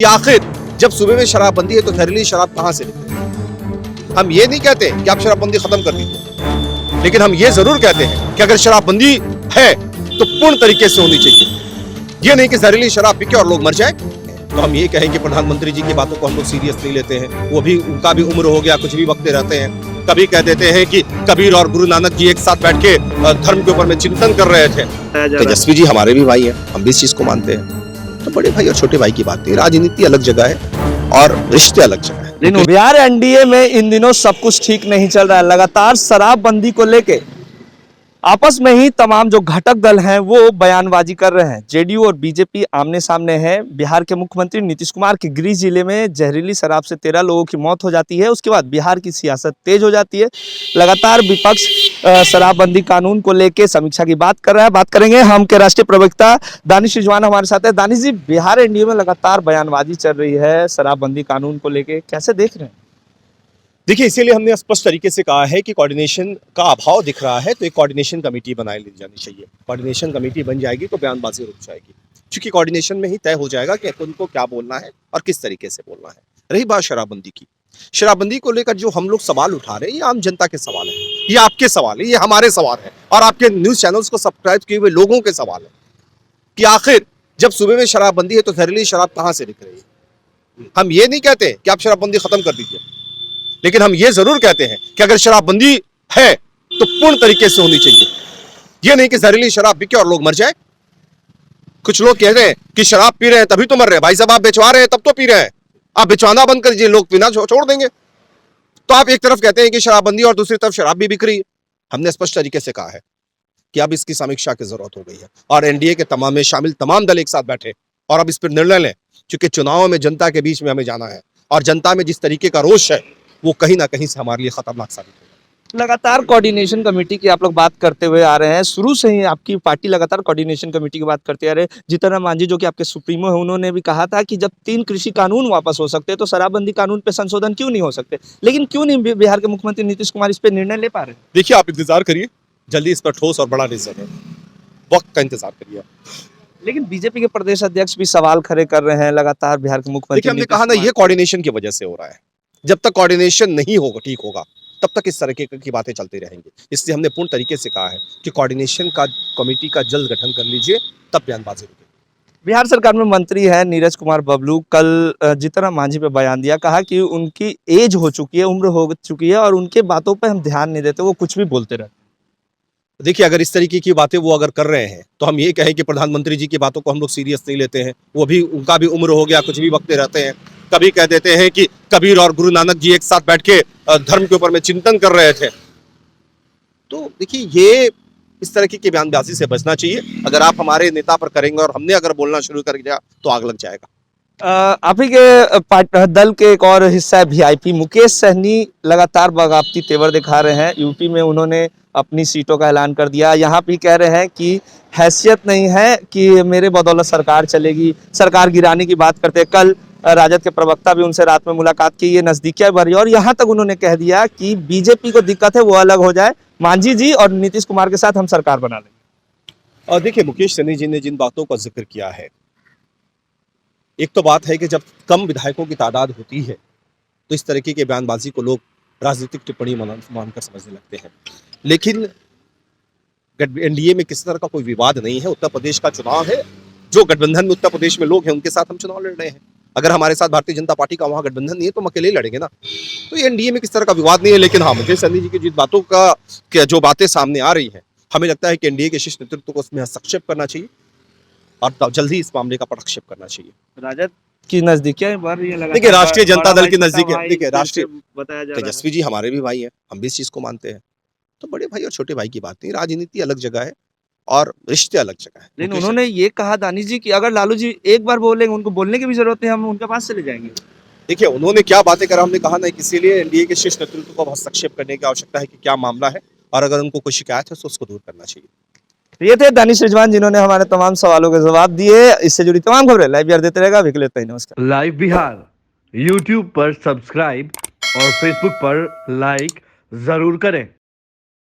आखिर जब सूबे में शराबबंदी है तो जहरीली शराब कहां से निकले। हम ये नहीं कहते कि आप शराबबंदी खत्म कर दीजिए, लेकिन हम ये जरूर कहते हैं कि अगर शराबबंदी है तो पूर्ण तरीके से होनी चाहिए। ये नहीं कि जहरीली शराब पी के और लोग मर जाए। तो हम ये कहें कि प्रधानमंत्री जी की बातों को हम लोग सीरियस नहीं लेते हैं। वो भी, उनका भी उम्र हो गया, कुछ भी वक्ते रहते हैं। कभी कह देते हैं कि कबीर और गुरु नानक जी एक साथ बैठ के धर्म के ऊपर में चिंतन कर रहे थे। तेजस्वी जी हमारे भी भाई हैं, हम भी इस चीज को मानते हैं। तो बड़े भाई और छोटे भाई की बात है। राजनीति अलग जगह है और रिश्ते अलग जगह है। लेकिन बिहार एनडीए में इन दिनों सब कुछ ठीक नहीं चल रहा है। लगातार शराबबंदी को लेके आपस में ही तमाम जो घटक दल हैं वो बयानबाजी कर रहे हैं। जेडीयू और बीजेपी आमने सामने है। बिहार के मुख्यमंत्री नीतीश कुमार के गृह जिले में जहरीली शराब से 13 लोगों की मौत हो जाती है। उसके बाद बिहार की सियासत तेज हो जाती है। लगातार विपक्ष शराबबंदी कानून को लेके समीक्षा की बात कर रहा है। बात करेंगे हम के राष्ट्रीय प्रवक्ता दानिश रिजवान हमारे साथ है। दानिश जी, बिहार एनडीए में लगातार बयानबाजी चल रही है शराबबंदी कानून को लेके, कैसे देख रहे हैं? देखिए, इसीलिए हमने स्पष्ट तरीके से कहा है कि कोऑर्डिनेशन का अभाव दिख रहा है, तो एक कोऑर्डिनेशन कमेटी बनाई ली जानी चाहिए। कोऑर्डिनेशन कमेटी बन जाएगी तो बयानबाजी रुक जाएगी, क्योंकि कोऑर्डिनेशन में ही तय हो जाएगा कि उनको क्या बोलना है और किस तरीके से बोलना है। रही बात शराबबंदी की, शराबबंदी को लेकर जो हम लोग सवाल उठा रहे हैं, ये आम जनता के सवाल है, ये आपके सवाल है, ये हमारे सवाल है और आपके न्यूज चैनल्स को सब्सक्राइब किए हुए लोगों के सवाल है कि आखिर जब सूबे में शराबबंदी है तो जहरीली शराब कहां से निकल रही है। हम ये नहीं कहते कि आप शराबबंदी खत्म कर दीजिए, लेकिन हम ये जरूर कहते हैं कि अगर शराबबंदी है तो पूर्ण तरीके से होनी चाहिए। ये नहीं कि जहरीली शराब पी के और लोग मर जाए। कुछ लोग कह रहे हैं कि शराब पी रहे हैं तभी तो मर रहे हैं। भाई साहब, आप बेचवा रहे हैं तब तो पी रहे हैं। आप बेचवाना बंद कर दीजिए, लोग पीना छोड़ देंगे। तो आप एक तरफ कहते हैं कि शराबबंदी और दूसरी तरफ शराब भी बिक रही है। हमने स्पष्ट तरीके से कहा है कि अब इसकी समीक्षा की जरूरत हो गई है और एनडीए के तमाम में शामिल तमाम दल एक साथ बैठे और अब इस पर निर्णय लें, क्योंकि चुनाव में जनता के बीच में हमें जाना है और जनता में जिस तरीके का रोष है वो कहीं ना कहीं से हमारे लिए खतरनाक साबित होगा। लगातार कोऑर्डिनेशन कमेटी की आप लोग बात करते हुए आ रहे हैं। शुरू से ही आपकी पार्टी लगातार कोऑर्डिनेशन कमेटी की बात करते आ रहे हैं। जीतन राम मांझी जो कि आपके सुप्रीमो है, उन्होंने भी कहा था कि जब 3 कृषि कानून वापस हो सकते हैं तो शराबबंदी कानून पे संशोधन क्यों नहीं हो सकते। लेकिन क्यों नहीं बिहार के मुख्यमंत्री नीतीश कुमार इस पे निर्णय ले पा रहे? देखिए, आप इंतजार करिए, जल्दी इस पर ठोस और बड़ा डिसीजन है। वक्त का इंतजार करिए। लेकिन बीजेपी के प्रदेश अध्यक्ष भी सवाल खड़े कर रहे हैं लगातार बिहार के मुख्यमंत्री। देखिए, हमने कहा ना, ये कोऑर्डिनेशन की वजह से हो रहा है। जब तक कोऑर्डिनेशन नहीं होगा, ठीक होगा, तब तक इस तरह की बातें चलती रहेंगी। इसलिए हमने पूर्ण तरीके से कहा है कि कोऑर्डिनेशन का कमेटी का जल्द गठन कर लीजिए, तब बयानबाजी रुकेगी। बिहार सरकार में मंत्री है नीरज कुमार बबलू, कल जीतन राम मांझी पे बयान दिया, कहा कि उनकी एज हो चुकी है, उम्र हो चुकी है और उनके बातों पे हम ध्यान नहीं देते, वो कुछ भी बोलते रहते। देखिए, अगर इस तरीके की बातें वो अगर कर रहे हैं तो हम ये कहें कि प्रधानमंत्री जी की बातों को हम लोग सीरियस नहीं लेते हैं। वो भी, उनका भी उम्र हो गया, कुछ भी वक्ते रहते हैं। कभी कह देते हैं कि कबीर और गुरु नानक जी एक साथ बैठ के धर्म के ऊपर में चिंतन कर रहे थे। तो देखिए, ये इस तरह की बयानबाजी से बचना चाहिए। अगर आप हमारे नेता पर करेंगे और हमने अगर बोलना शुरू कर दिया तो आग लग जाएगा। आप ही के दल के एक और हिस्सा है वीआईपी मुकेश सहनी, लगातार बगावती तेवर दिखा रहे हैं। यूपी में उन्होंने अपनी सीटों का ऐलान कर दिया। यहाँ भी कह रहे हैं कि हैसियत नहीं है कि मेरे बदौलत सरकार चलेगी, सरकार गिराने की बात करते हैं। कल राजद के प्रवक्ता भी उनसे रात में मुलाकात की, ये नजदीकियां बढ़ी और यहाँ तक उन्होंने कह दिया कि बीजेपी को दिक्कत है वो अलग हो जाए, मांझी जी और नीतीश कुमार के साथ हम सरकार बना लेंगे। और देखिए, मुकेश सहनी जी ने जिन बातों का जिक्र किया है, एक तो बात है कि जब कम विधायकों की तादाद होती है तो इस तरीके के बयानबाजी को लोग राजनीतिक टिप्पणी मानकर समझने लगते हैं। लेकिन एनडीए में किसी तरह का कोई विवाद नहीं है। उत्तर प्रदेश का चुनाव है, जो गठबंधन में उत्तर प्रदेश में लोग हैं उनके साथ हम चुनाव लड़ रहे हैं। अगर हमारे साथ भारतीय जनता पार्टी का वहां गठबंधन नहीं है तो हम अकेले लड़ेंगे ना। तो ये एनडीए में किस तरह का विवाद नहीं है। लेकिन हाँ, मुकेश सहनी जी की जिन बातों का जो बातें सामने आ रही हैं, हमें लगता है कि एनडीए के शीर्ष नेतृत्व को उसमें हस्तक्षेप करना चाहिए और जल्दी इस मामले का पदक्षेप करना चाहिए। राजद की नजदीकियां बढ़ रही है। देखिए, राष्ट्रीय जनता दल की नजदीक, देखिए राष्ट्रीय बताया जा रहा है। तेजस्वी जी हमारे भी भाई हैं, हम भी इस चीज को मानते हैं। तो बड़े भाई और छोटे भाई की बात नहीं, राजनीति अलग जगह है और रिश्ते अलग जगह है। लेकिन उन्होंने ये कहा दानिश जी कि अगर लालू जी एक बार बोलेंगे, उनको बोलने की भी जरूरत है, हम उनके पास चले जाएंगे। देखिए, उन्होंने क्या बातें करा, हमने कहा ना, इसीलिए एनडीए के शीर्ष नेतृत्व को हस्तक्षेप करने की आवश्यकता है कि क्या मामला है और अगर उनको कोई शिकायत है तो उसको दूर करना चाहिए। ये थे दानिश रिजवान, जिन्होंने हमारे तमाम सवालों के जवाब दिए। इससे जुड़ी तमाम खबरें लाइव बिहार देते रहेगा। अभी के लिए इतना ही, नमस्कार। लाइव बिहार यूट्यूब पर सब्सक्राइब और फेसबुक पर लाइक जरूर करें।